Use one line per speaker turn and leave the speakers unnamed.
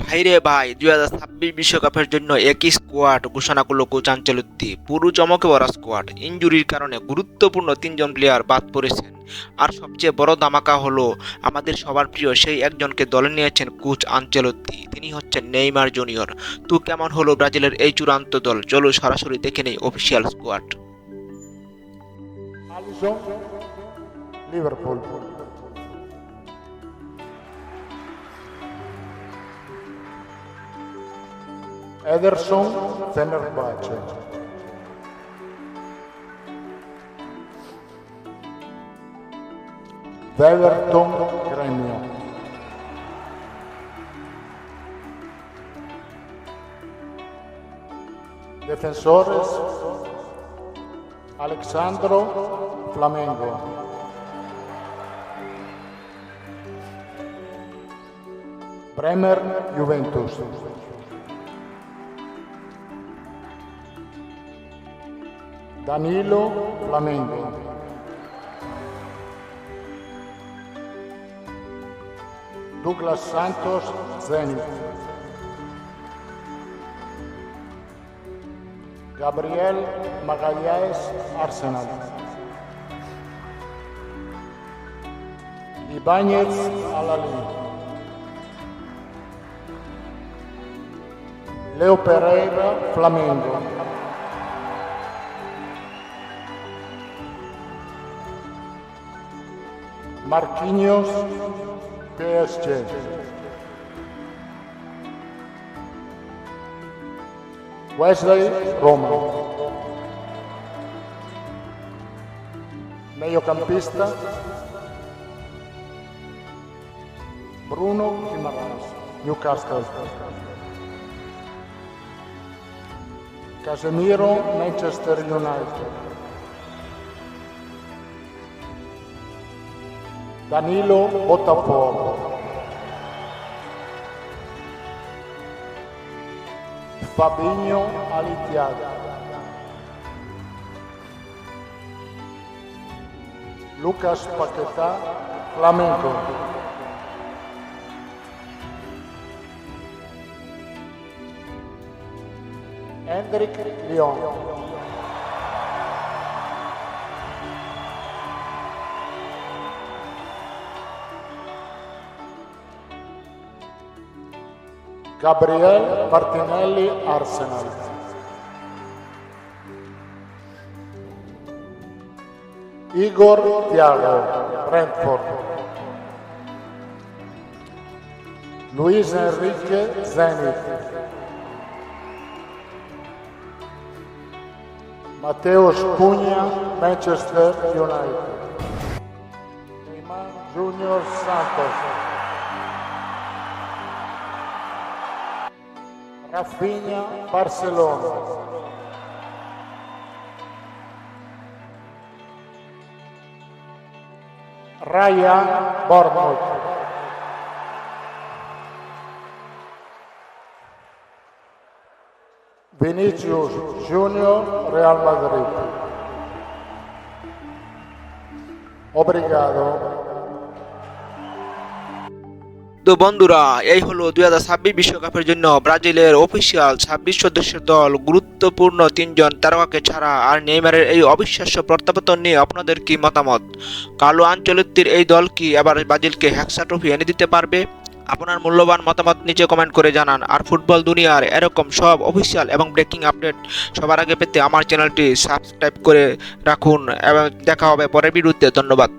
ভাইরে ভাই 2026 বিশ্বকাপের জন্য একই স্কোয়াড ঘোষণা করল কোচ আনচেলত্তি। পুরো চমকে ভরা স্কোয়াড। ইনজুরির কারণে গুরুত্বপূর্ণ তিনজন প্লেয়ার বাদ পড়েছেন। আর সবচেয়ে বড় ধামাকা হলো আমাদের সবার প্রিয় সেই একজনকে দলে নিয়েছেন কোচ আনচেলত্তি। তিনি হচ্ছেন নেইমার জুনিয়র। তো কেমন হলো ব্রাজিলের এই চূড়ান্ত দল? চলো সরাসরি দেখে নেই official squad.
Alisson, Liverpool. Ederson, Fenerbahçe. Everton, Grêmio. Defensores, Alexandro, Flamengo. Bremer, Juventus. Danilo, Flamengo. Douglas Santos, Zenit. Gabriel Magalhães, Arsenal. Ibáñez, Al-Ahly. Leo Pereira, Flamengo. Marquinhos, PSG. Wesley, Roma. Mediocampista, Bruno Guimarães, Newcastle. Casemiro, Manchester United. Danilo, Botafogo. Fabinho, Al-Ittihad. Lucas Paquetá, Flamengo. Hendrik, Lyon. Gabriel Martinelli, Arsenal. Igor Thiago, Brentford. Luis Enrique, Zenit. Mateus Cunha, Manchester United. Neymar Junior Santos. Rafinha, Barcelona. Ryan, Bournemouth. Vinicius Junior, Real Madrid. Obrigado.
তো বন্ধুরা, এই হলো 2026 বিশ্বকাপের জন্য ব্রাজিলের official 26 সদস্যের দল। গুরুত্বপূর্ণ তিনজন তারকাকে ছাড়া। আর নেইমারের এই অবিশ্বাস্য প্রত্যাবর্তন নিয়ে আপনাদের কি মতামত? কার্লো আনচেলত্তির এই দল কি এবার ব্রাজিলকে হেক্সা ট্রফি এনে দিতে পারবে? আপনার মূল্যবান মতামত নিচে কমেন্ট করে জানান। আর ফুটবল দুনিয়ার এরকম সব অফিসিয়াল এবং ব্রেকিং আপডেট সবার আগে পেতে আমার চ্যানেলটি সাবস্ক্রাইব করে রাখুন এবং দেখা হবে পরের ভিডিওতে। ধন্যবাদ।